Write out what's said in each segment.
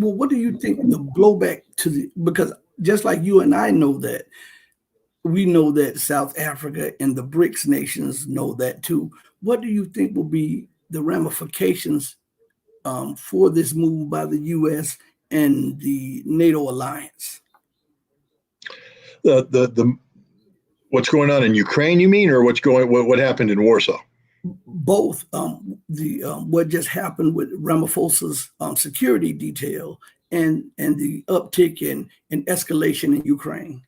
Well, what do you think the blowback to the, because just like you and I know that, we know that South Africa and the BRICS nations know that too. What do you think will be the ramifications for this move by the U.S. and the NATO alliance? The what's going on in Ukraine, you mean, or what happened in Warsaw? Both. What just happened with Ramaphosa's security detail and the uptick in escalation in Ukraine.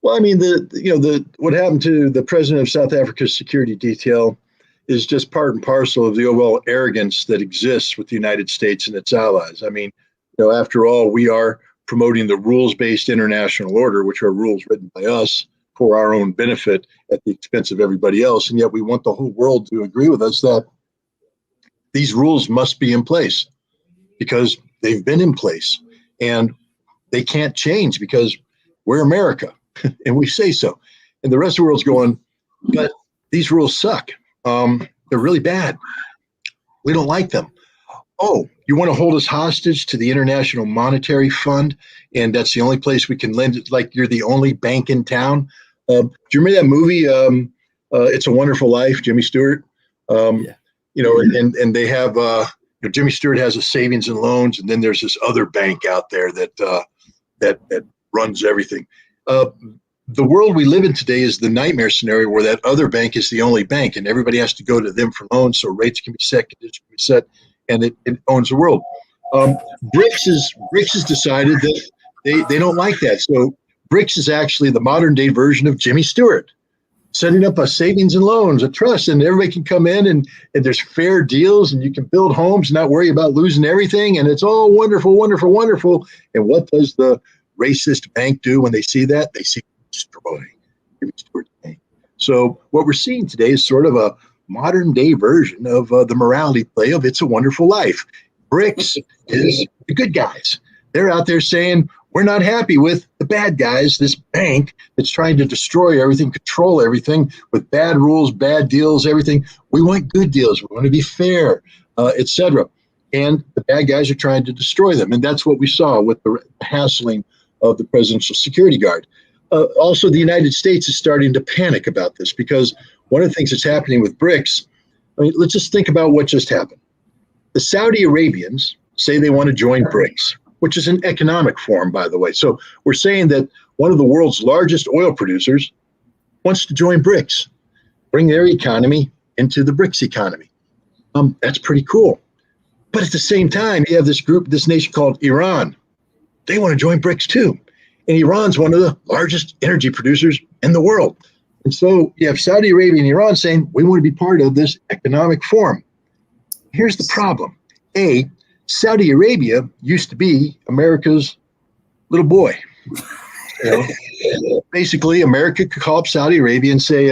Well, I mean, what happened to the president of South Africa's security detail is just part and parcel of the overall arrogance that exists with the United States and its allies. I mean, after all, we are promoting the rules-based international order, which are rules written by us for our own benefit at the expense of everybody else. And yet we want the whole world to agree with us that these rules must be in place because they've been in place and they can't change because we're America and we say so. And the rest of the world's going, but these rules suck. They're really bad. We don't like them. Oh, you want to hold us hostage to the International Monetary Fund, and that's the only place we can lend it, like you're the only bank in town? Do you remember that movie, It's a Wonderful Life, Jimmy Stewart? Yeah. And they have, Jimmy Stewart has a savings and loans, and then there's this other bank out there that runs everything. The world we live in today is the nightmare scenario where that other bank is the only bank, and everybody has to go to them for loans, so rates can be set, conditions can be set, and it owns the world. BRICS has decided that they don't like that. So BRICS is actually the modern day version of Jimmy Stewart, setting up a savings and loans, a trust, and everybody can come in and there's fair deals and you can build homes and not worry about losing everything. And it's all wonderful, wonderful, wonderful. And what does the racist bank do when they see that? They see destroy Jimmy Stewart's bank. So what we're seeing today is sort of a modern day version of the morality play of It's a Wonderful Life. BRICS is the good guys. They're out there saying, we're not happy with the bad guys, this bank that's trying to destroy everything, control everything with bad rules, bad deals, everything. We want good deals. We want to be fair, etc. And the bad guys are trying to destroy them. And that's what we saw with the hassling of the presidential security guard. Also, the United States is starting to panic about this because one of the things that's happening with BRICS, I mean, let's just think about what just happened. The Saudi Arabians say they want to join BRICS, which is an economic forum, by the way. So we're saying that one of the world's largest oil producers wants to join BRICS, bring their economy into the BRICS economy. That's pretty cool. But at the same time, you have this nation called Iran. They want to join BRICS too. And Iran's one of the largest energy producers in the world. And so you have Saudi Arabia and Iran saying, we want to be part of this economic forum. Here's the problem. Saudi Arabia used to be America's little boy. Basically, America could call up Saudi Arabia and say,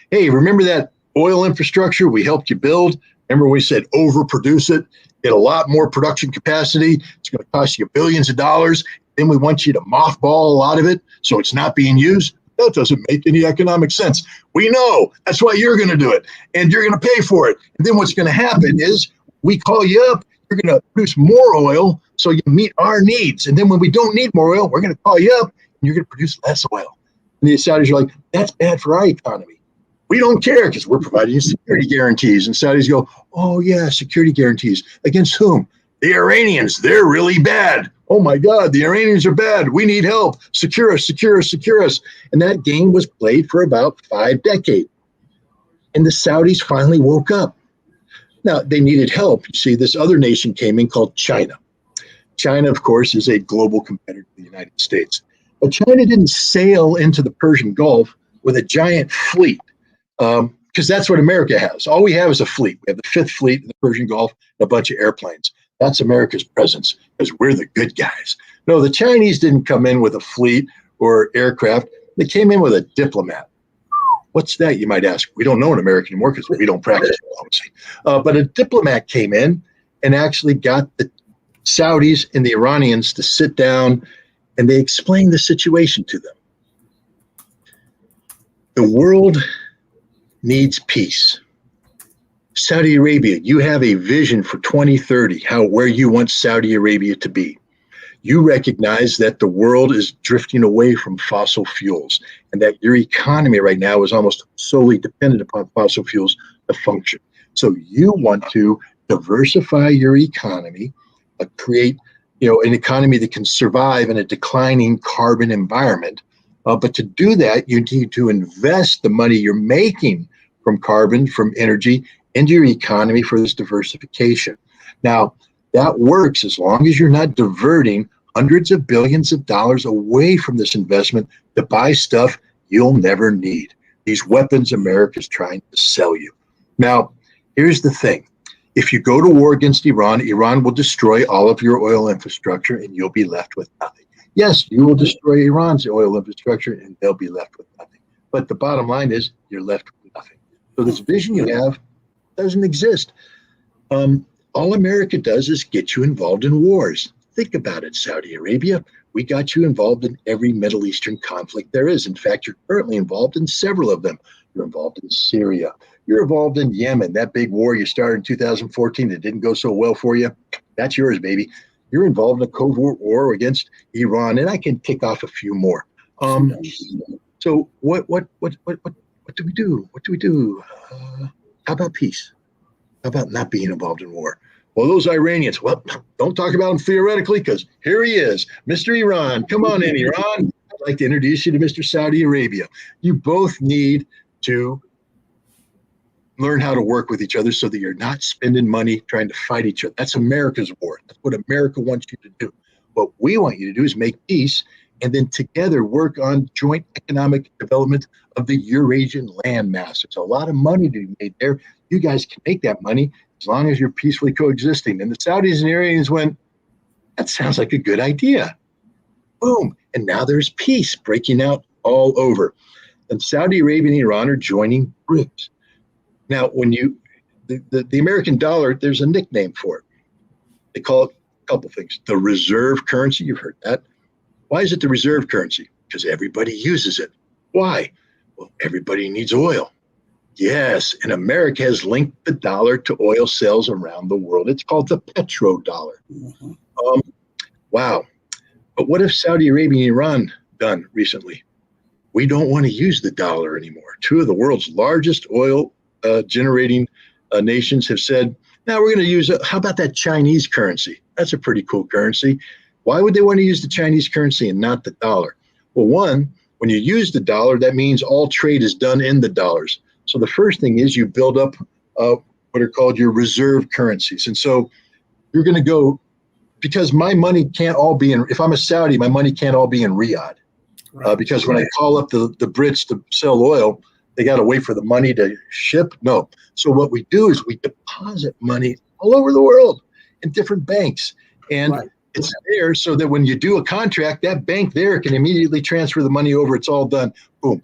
hey, remember that oil infrastructure we helped you build? Remember we said overproduce it, get a lot more production capacity. It's going to cost you billions of dollars. Then we want you to mothball a lot of it so it's not being used. That doesn't make any economic sense. We know that's why you're going to do it, and you're going to pay for it. And then what's going to happen is we call you up. You're going to produce more oil so you meet our needs. And then when we don't need more oil, we're going to call you up and you're going to produce less oil. And the Saudis are like, that's bad for our economy. We don't care because we're providing you security guarantees. And Saudis go, oh, yeah, security guarantees. Against whom? The Iranians. They're really bad. Oh, my God, the Iranians are bad. We need help. Secure us, secure us, secure us. And that game was played for about 5 decades. And the Saudis finally woke up. Now, they needed help. You see, this other nation came in called China. China, of course, is a global competitor to the United States. But China didn't sail into the Persian Gulf with a giant fleet, because that's what America has. All we have is a fleet. We have the 5th Fleet in the Persian Gulf and a bunch of airplanes. That's America's presence because we're the good guys. No, the Chinese didn't come in with a fleet or aircraft. They came in with a diplomat. What's that, you might ask? We don't know in America anymore because we don't practice diplomacy. But a diplomat came in and actually got the Saudis and the Iranians to sit down, and they explained the situation to them. The world needs peace. Saudi Arabia, you have a vision for 2030, where you want Saudi Arabia to be. You recognize that the world is drifting away from fossil fuels and that your economy right now is almost solely dependent upon fossil fuels to function. So you want to diversify your economy, create an economy that can survive in a declining carbon environment. But to do that, you need to invest the money you're making from carbon, from energy, into your economy for this diversification. Now, that works as long as you're not diverting hundreds of billions of dollars away from this investment to buy stuff you'll never need. These weapons America's trying to sell you. Now, here's the thing. If you go to war against Iran, Iran will destroy all of your oil infrastructure and you'll be left with nothing. Yes, you will destroy Iran's oil infrastructure and they'll be left with nothing. But the bottom line is you're left with nothing. So this vision you have doesn't exist. All America does is get you involved in wars. Think about it, Saudi Arabia. We got you involved in every Middle Eastern conflict there is. In fact, you're currently involved in several of them. You're involved in Syria. You're involved in Yemen, that big war you started in 2014 that didn't go so well for you. That's yours, baby. You're involved in a covert war against Iran, and I can tick off a few more. So what do we do? What do we do? How about peace? How about not being involved in war? Well, those Iranians, well, don't talk about him theoretically because here he is, Mr. Iran. Come on in, Iran. I'd like to introduce you to Mr. Saudi Arabia. You both need to learn how to work with each other so that you're not spending money trying to fight each other. That's America's war. That's what America wants you to do. What we want you to do is make peace and then together work on joint economic development of the Eurasian landmass. There's a lot of money to be made there. You guys can make that money as long as you're peacefully coexisting. And the Saudis and Iranians went, that sounds like a good idea. Boom. And now there's peace breaking out all over. And Saudi Arabia and Iran are joining BRICS. Now, when the American dollar, there's a nickname for it. They call it a couple things. The reserve currency, you've heard that. Why is it the reserve currency? Because everybody uses it. Why? Well, everybody needs oil. Yes, and America has linked the dollar to oil sales around the world. It's called the petrodollar. Mm-hmm. Wow. But what have Saudi Arabia and Iran done recently? We don't want to use the dollar anymore. Two of the world's largest oil generating nations have said, now we're going to use, how about that Chinese currency? That's a pretty cool currency. Why would they want to use the Chinese currency and not the dollar? Well, one, when you use the dollar, that means all trade is done in the dollars. So the first thing is you build up what are called your reserve currencies. And so you're going to go, because my money can't all be in, if I'm a Saudi, my money can't all be in Riyadh. Because when I call up the Brits to sell oil, they got to wait for the money to ship. No. So what we do is we deposit money all over the world in different banks. And it's there so that when you do a contract, that bank there can immediately transfer the money over. It's all done. Boom.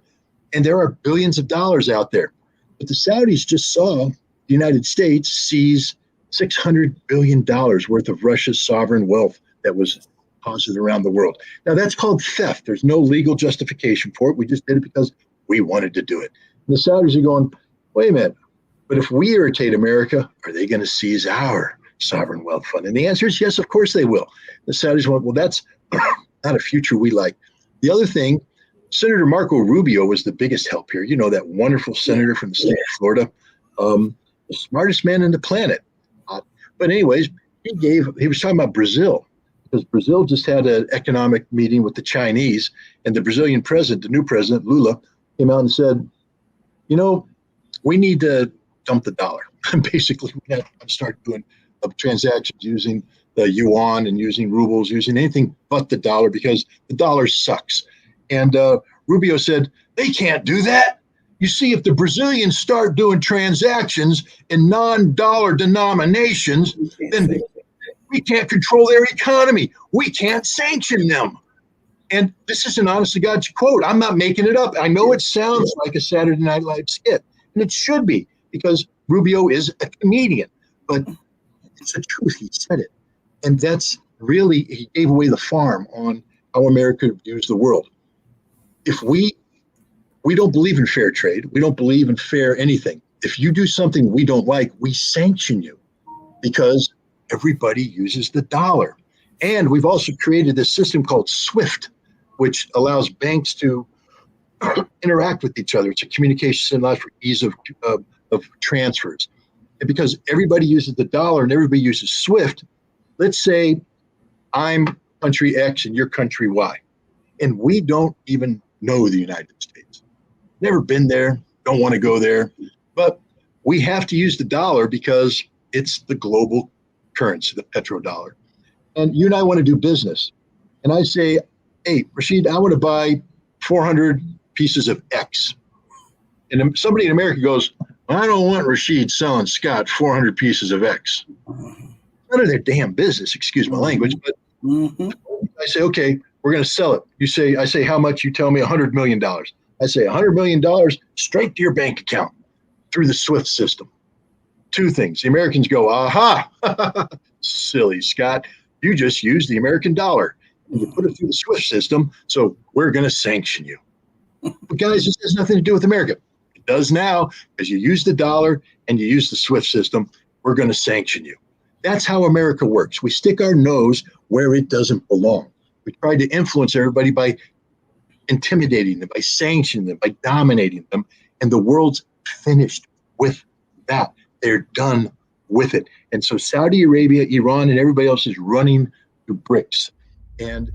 And there are billions of dollars out there. But the Saudis just saw the United States seize $600 billion worth of Russia's sovereign wealth that was deposited around the world. Now, that's called theft. There's no legal justification for it. We just did it because we wanted to do it. And the Saudis are going, wait a minute, but if we irritate America, are they going to seize our sovereign wealth fund? And the answer is yes, of course they will. The Saudis went, well, that's not a future we like. The other thing, Senator Marco Rubio was the biggest help here. You know, that wonderful senator from the state of Florida, the smartest man on the planet. But anyways, he was talking about Brazil, because Brazil just had an economic meeting with the Chinese, and the Brazilian president, the new president, Lula, came out and said, you know, we need to dump the dollar. Basically, we have to start doing transactions using the yuan and using rubles, using anything but the dollar, because the dollar sucks. And Rubio said, they can't do that. You see, if the Brazilians start doing transactions in non-dollar denominations, then we can't control their economy. We can't sanction them. And this is an honest to God quote. I'm not making it up. I know it sounds like a Saturday Night Live skit, and it should be, because Rubio is a comedian, but it's the truth. He said it. And that's really, he gave away the farm on how America views the world. If we don't believe in fair trade, we don't believe in fair anything. if you do something we don't like, we sanction you because everybody uses the dollar. And we've also created this system called SWIFT, which allows banks to interact with each other. It's a communication system that allows for ease of transfers. And because everybody uses the dollar and everybody uses SWIFT, let's say I'm country X and you're country Y, and we don't even know the United States. Never been there, don't want to go there, but we have to use the dollar because it's the global currency, the petrodollar. And you and I want to do business. And I say, hey, Rashid, I want to buy 400 pieces of X. And somebody in America goes, I don't want Rashid selling Scott 400 pieces of X. None of their damn business, excuse my language, but I say, okay, we're going to sell it. I say, how much? You tell me $100 million. I say $100 million straight to your bank account through the SWIFT system. Two things. The Americans go, aha, silly Scott. You just used the American dollar and you put it through the SWIFT system. So we're going to sanction you. But guys, this has nothing to do with America. It does now because you use the dollar and you use the SWIFT system. We're going to sanction you. That's how America works. We stick our nose where it doesn't belong. We try to influence everybody by intimidating them, by sanctioning them, by dominating them. And the world's finished with that. They're done with it. And so Saudi Arabia, Iran, and everybody else is running to BRICS. And